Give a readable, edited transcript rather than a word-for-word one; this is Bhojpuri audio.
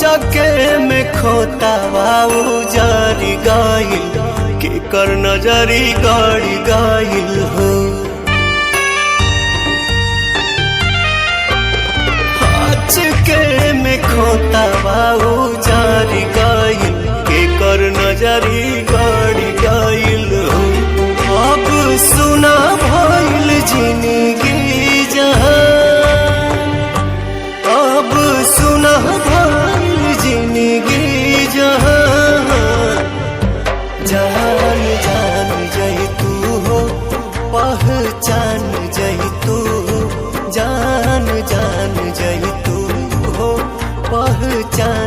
चके में खोतावा उजारी गाइल के कर नजरी गाड़ी गाइल हो। चके में खोतावा उजारी गाइल के कर नजरी गाड़ी गाइल हो। अब सुना भइल जिंदगी जहां, अब सुना भइल जिंदगी जहां। जान जान जई तू हो, पहचान जई तू हो, जान जान जई तू हो, पहचान